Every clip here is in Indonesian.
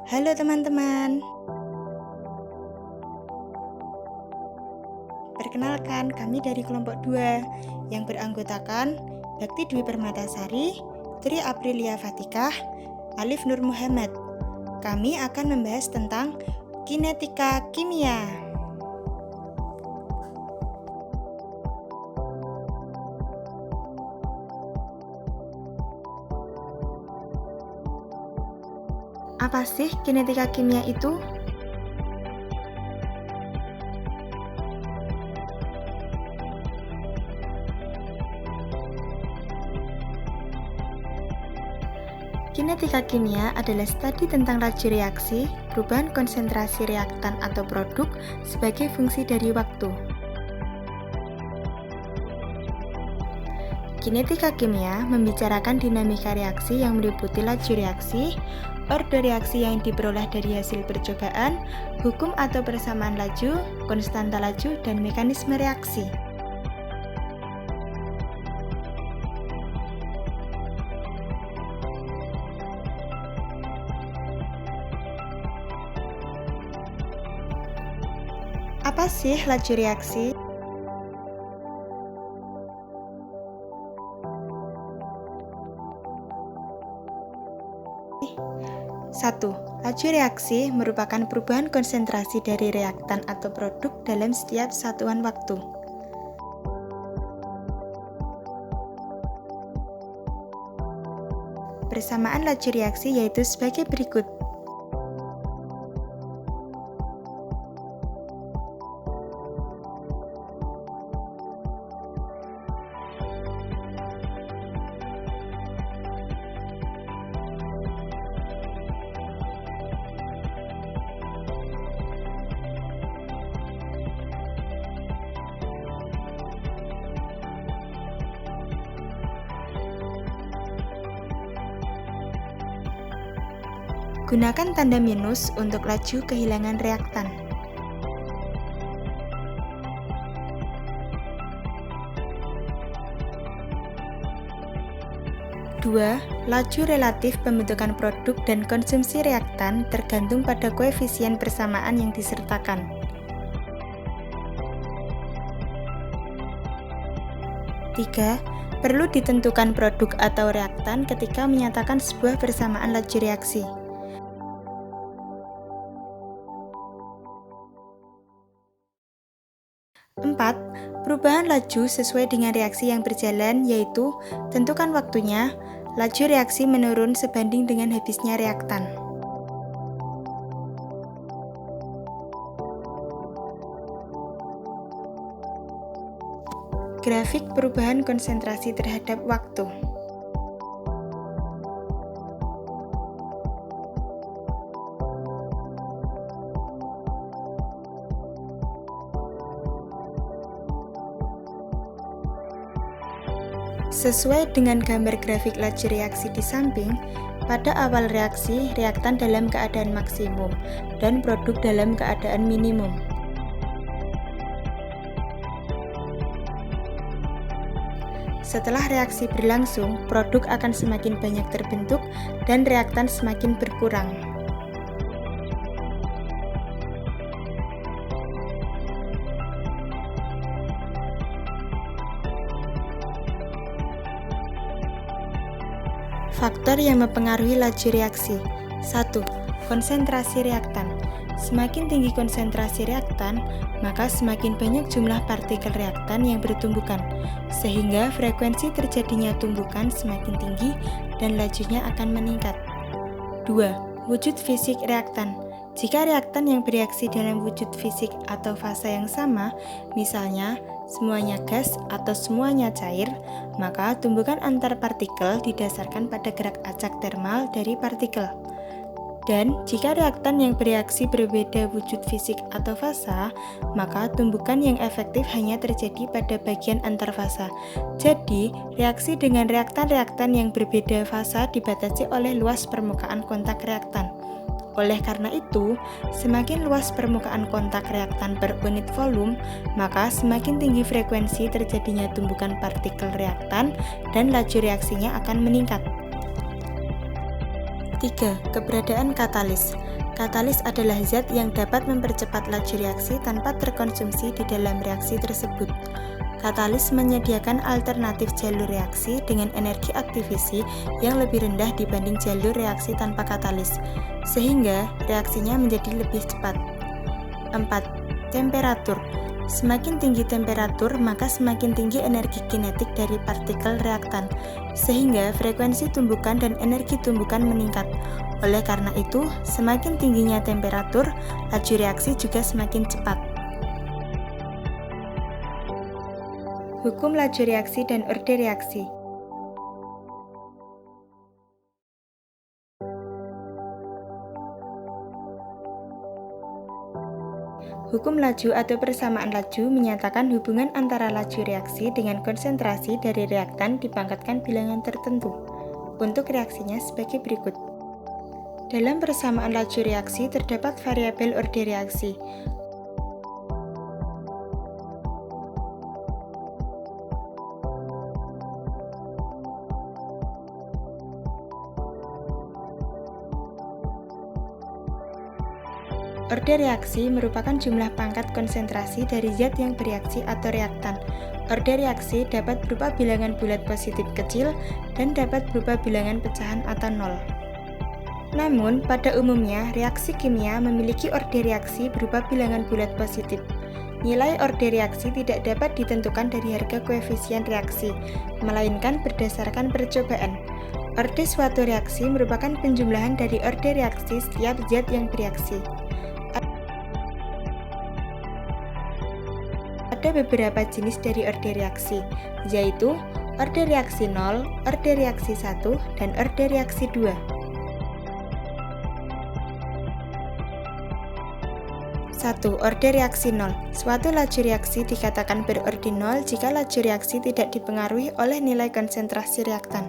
Halo teman-teman, perkenalkan kami dari kelompok 2 yang beranggotakan Bakti Dwi Permatasari, Tri Aprilia Fatikah, Alif Nur Muhammad. Kami akan membahas tentang kinetika kimia. Apa sih kinetika kimia itu? Kinetika kimia adalah studi tentang laju reaksi, perubahan konsentrasi reaktan atau produk sebagai fungsi dari waktu. Kinetika kimia membicarakan dinamika reaksi yang meliputi laju reaksi, ordo reaksi yang diperoleh dari hasil percobaan, hukum atau persamaan laju, konstanta laju, dan mekanisme reaksi. Apa sih laju reaksi? Satu, laju reaksi merupakan perubahan konsentrasi dari reaktan atau produk dalam setiap satuan waktu. Persamaan laju reaksi yaitu sebagai berikut. Gunakan tanda minus untuk laju kehilangan reaktan. Dua, laju relatif pembentukan produk dan konsumsi reaktan tergantung pada koefisien persamaan yang disertakan. Tiga, perlu ditentukan produk atau reaktan ketika menyatakan sebuah persamaan laju reaksi. 4. Perubahan laju sesuai dengan reaksi yang berjalan, yaitu tentukan waktunya, laju reaksi menurun sebanding dengan habisnya reaktan. Grafik perubahan konsentrasi terhadap waktu. Sesuai dengan gambar grafik laju reaksi di samping, pada awal reaksi, reaktan dalam keadaan maksimum dan produk dalam keadaan minimum. Setelah reaksi berlangsung, produk akan semakin banyak terbentuk dan reaktan semakin berkurang. Faktor yang mempengaruhi laju reaksi. 1. Konsentrasi reaktan. Semakin tinggi konsentrasi reaktan, maka semakin banyak jumlah partikel reaktan yang bertumbukan, sehingga frekuensi terjadinya tumbukan semakin tinggi dan lajunya akan meningkat. 2. Wujud fisik reaktan. Jika reaktan yang bereaksi dalam wujud fisik atau fasa yang sama, misalnya semuanya gas atau semuanya cair, maka tumbukan antar partikel didasarkan pada gerak acak termal dari partikel. Dan jika reaktan yang bereaksi berbeda wujud fisik atau fasa, maka tumbukan yang efektif hanya terjadi pada bagian antar fasa. Jadi, reaksi dengan reaktan-reaktan yang berbeda fasa dibatasi oleh luas permukaan kontak reaktan. Oleh karena itu, semakin luas permukaan kontak reaktan per unit volume, maka semakin tinggi frekuensi terjadinya tumbukan partikel reaktan dan laju reaksinya akan meningkat. 3. Keberadaan katalis. Katalis adalah zat yang dapat mempercepat laju reaksi tanpa terkonsumsi di dalam reaksi tersebut. Katalis menyediakan alternatif jalur reaksi dengan energi aktivasi yang lebih rendah dibanding jalur reaksi tanpa katalis, sehingga reaksinya menjadi lebih cepat. 4. Temperatur. Semakin tinggi temperatur, maka semakin tinggi energi kinetik dari partikel reaktan, sehingga frekuensi tumbukan dan energi tumbukan meningkat. Oleh karena itu, semakin tingginya temperatur, laju reaksi juga semakin cepat. Hukum laju reaksi dan orde reaksi. Hukum laju atau persamaan laju menyatakan hubungan antara laju reaksi dengan konsentrasi dari reaktan dipangkatkan bilangan tertentu. Untuk reaksinya sebagai berikut. Dalam persamaan laju reaksi terdapat variabel orde reaksi. Orde reaksi merupakan jumlah pangkat konsentrasi dari zat yang bereaksi atau reaktan. Orde reaksi dapat berupa bilangan bulat positif kecil dan dapat berupa bilangan pecahan atau nol. Namun, pada umumnya, reaksi kimia memiliki orde reaksi berupa bilangan bulat positif. Nilai orde reaksi tidak dapat ditentukan dari harga koefisien reaksi, melainkan berdasarkan percobaan. Orde suatu reaksi merupakan penjumlahan dari orde reaksi setiap zat yang bereaksi. Ada beberapa jenis dari orde reaksi, yaitu orde reaksi 0, orde reaksi 1, dan orde reaksi 2. 1. Orde reaksi 0. Suatu laju reaksi dikatakan berorde 0 jika laju reaksi tidak dipengaruhi oleh nilai konsentrasi reaktan.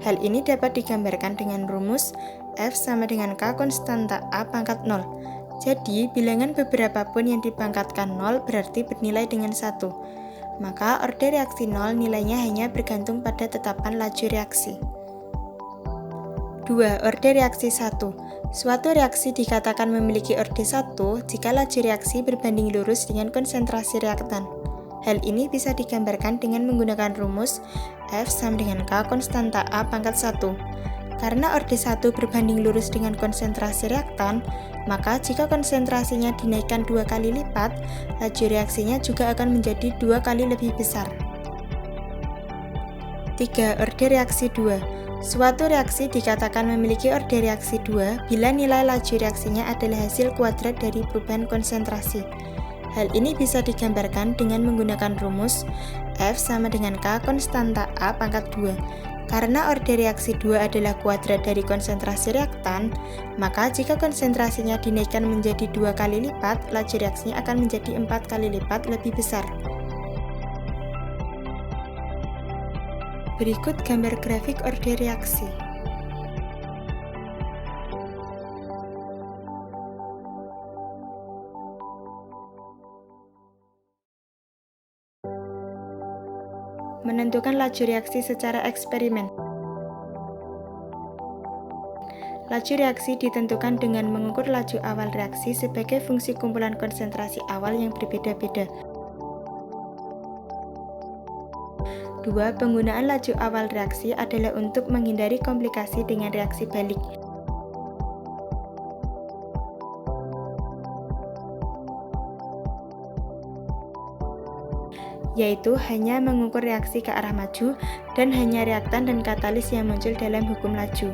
Hal ini dapat digambarkan dengan rumus F sama dengan K konstanta A pangkat 0. Jadi, bilangan beberapa pun yang dipangkatkan 0 berarti bernilai dengan 1. Maka, orde reaksi 0 nilainya hanya bergantung pada tetapan laju reaksi. 2. Orde reaksi 1. Suatu reaksi dikatakan memiliki orde 1 jika laju reaksi berbanding lurus dengan konsentrasi reaktan. Hal ini bisa digambarkan dengan menggunakan rumus F sama dengan K konstanta A pangkat 1. Karena orde 1 berbanding lurus dengan konsentrasi reaktan, maka jika konsentrasinya dinaikkan 2 kali lipat, laju reaksinya juga akan menjadi 2 kali lebih besar. 3. Orde reaksi 2. Suatu reaksi dikatakan memiliki orde reaksi 2 bila nilai laju reaksinya adalah hasil kuadrat dari perubahan konsentrasi. Hal ini bisa digambarkan dengan menggunakan rumus F sama dengan K konstanta A pangkat 2. Karena orde reaksi 2 adalah kuadrat dari konsentrasi reaktan, maka jika konsentrasinya dinaikkan menjadi 2 kali lipat, laju reaksinya akan menjadi 4 kali lipat lebih besar. Berikut gambar grafik orde reaksi. Menentukan laju reaksi secara eksperimen. Laju reaksi ditentukan dengan mengukur laju awal reaksi sebagai fungsi kumpulan konsentrasi awal yang berbeda-beda. 2. Penggunaan laju awal reaksi adalah untuk menghindari komplikasi dengan reaksi balik. Yaitu hanya mengukur reaksi ke arah maju dan hanya reaktan dan katalis yang muncul dalam hukum laju.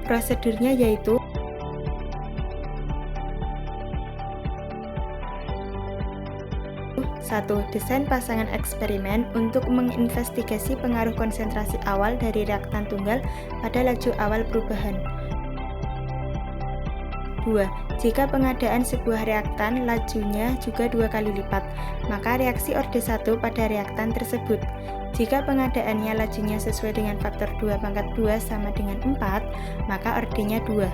Prosedurnya yaitu 1. Desain pasangan eksperimen untuk menginvestigasi pengaruh konsentrasi awal dari reaktan tunggal pada laju awal perubahan. 2. Jika pengadaan sebuah reaktan lajunya juga 2 kali lipat, maka reaksi orde 1 pada reaktan tersebut. Jika pengadaannya lajunya sesuai dengan faktor 2 pangkat 2 sama dengan 4, maka ordenya 2.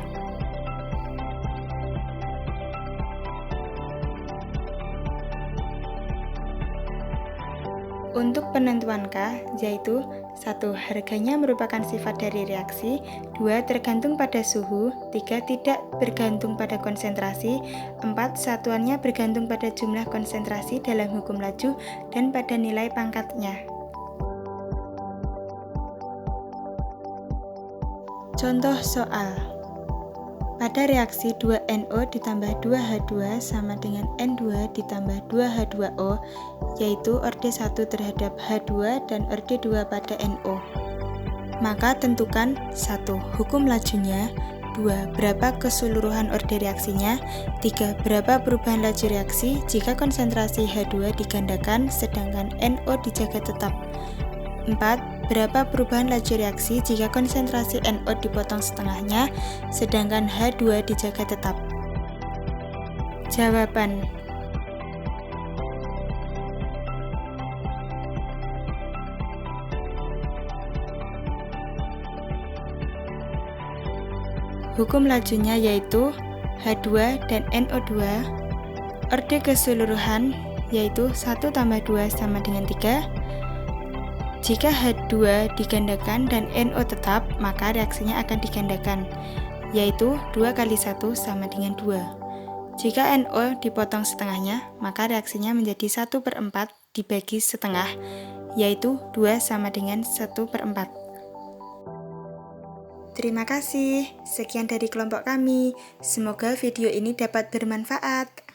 Untuk penentuan K, yaitu 1. Harganya merupakan sifat dari reaksi, 2. Tergantung pada suhu, 3. Tidak bergantung pada konsentrasi, 4. Satuannya bergantung pada jumlah konsentrasi dalam hukum laju dan pada nilai pangkatnya. Contoh soal. Pada reaksi 2NO ditambah 2H2 sama dengan N2 ditambah 2H2O, yaitu orde 1 terhadap H2 dan orde 2 pada NO. Maka tentukan 1. Hukum lajunya, 2. Berapa keseluruhan orde reaksinya, 3. Berapa perubahan laju reaksi jika konsentrasi H2 digandakan sedangkan NO dijaga tetap, 4. Berapa perubahan laju reaksi jika konsentrasi NO dipotong setengahnya, sedangkan H2 dijaga tetap? Jawaban. Hukum lajunya yaitu H2 dan NO2, orde keseluruhan yaitu 1 tambah 2 sama dengan 3, jika H2 digandakan dan NO tetap, maka reaksinya akan digandakan, yaitu 2 kali 1 sama dengan 2. Jika NO dipotong setengahnya, maka reaksinya menjadi 1/4 dibagi setengah, yaitu 2 sama dengan 1/4. Terima kasih, sekian dari kelompok kami. Semoga video ini dapat bermanfaat.